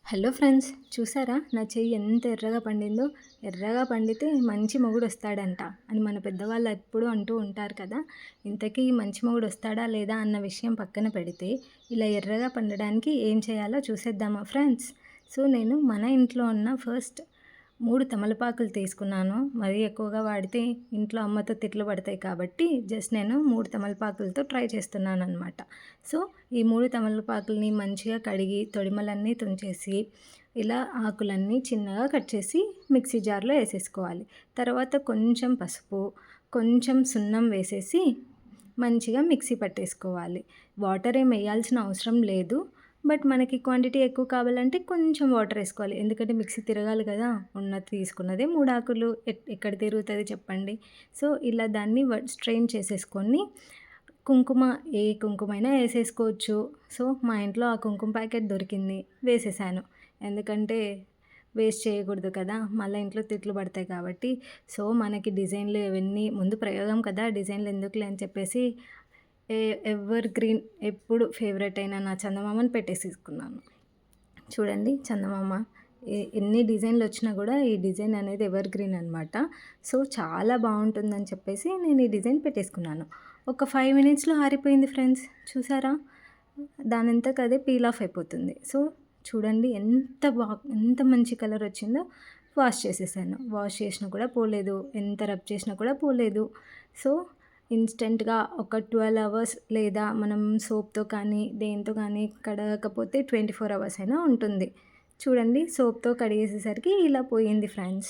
Hello friends, చూసారా నా చెయ్యి ఎంత ఎర్రగా పండిందో? ఎర్రగా పండితే మంచి మొగుడొస్తాడంట అని మన పెద్దవాళ్ళు ఎప్పుడూ అంటూ ఉంటారు కదా. ఇంతకీ ఈ మంచి మొగుడొస్తాడా లేదా అన్న విషయం పక్కన పెడితే, ఇలా ఎర్రగా పండడానికి ఏం చేయాలో చూసేద్దామా ఫ్రెండ్స్? సో నేను మన ఇంట్లో ఉన్న ఫస్ట్ 3 తమలపాకులు తీసుకున్నాను. మరీ ఎక్కువగా వాడితే ఇంట్లో అమ్మతో తిట్లు పడతాయి కాబట్టి జస్ట్ నేను 3 తమలపాకులతో ట్రై చేస్తున్నాననమాట. సో ఈ 3 తమలపాకులని మంచిగా కడిగి తొడిమలన్నీ తుంచేసి ఇలా ఆకులన్నీ చిన్నగా కట్ చేసి మిక్సీ జార్లో వేసేసుకోవాలి. తర్వాత కొంచెం పసుపు, కొంచెం సున్నం వేసేసి మంచిగా మిక్సీ పట్టేసుకోవాలి. వాటర్ ఏం వేయాల్సిన అవసరం లేదు. బట్ మనకి క్వాంటిటీ ఎక్కువ కావాలంటే కొంచెం వాటర్ వేసుకోవాలి. ఎందుకంటే మిక్సీ తిరగాలి కదా. తీసుకున్నదే 3 ఆకులు ఎక్కడ తిరుగుతుంది చెప్పండి. సో ఇలా దాన్ని స్ట్రెయిన్ చేసేసుకొని కుంకుమ, ఏ కుంకుమైనా వేసేసుకోవచ్చు. సో మా ఇంట్లో ఆ కుంకుమ ప్యాకెట్ దొరికింది, వేసేసాను. ఎందుకంటే వేస్ట్ చేయకూడదు కదా, మళ్ళీ ఇంట్లో తిట్లు పడతాయి కాబట్టి. సో మనకి డిజైన్లు ఇవన్నీ ముందు ప్రయోగం కదా, డిజైన్లు ఎందుకులే అని చెప్పేసి ఎవర్ గ్రీన్ ఎప్పుడు ఫేవరెట్ అయిన నా చందమామని పెట్టేసుకున్నాను. చూడండి చందమామ ఎన్ని డిజైన్లు వచ్చినా కూడా ఈ డిజైన్ అనేది ఎవర్ గ్రీన్ అనమాట. సో చాలా బాగుంటుందని చెప్పేసి నేను ఈ డిజైన్ పెట్టేసుకున్నాను. ఒక 5 మినిట్స్లో ఆరిపోయింది ఫ్రెండ్స్. చూసారా, దానంతకు అదే పీల్ ఆఫ్ అయిపోతుంది. సో చూడండి ఎంత మంచి కలర్ వచ్చిందో. వాష్ చేసేసాను. వాష్ చేసినా కూడా పోలేదు, ఎంత రబ్ చేసినా కూడా పోలేదు. సో ఇన్స్టెంట్గా ఒక 12 అవర్స్ లేదా మనం సోప్తో కానీ దేంతో కానీ కడగకపోతే 24 అవర్స్ అయినా ఉంటుంది. చూడండి సోప్తో కడిగేసేసరికి ఇలా పోయింది ఫ్రెండ్స్.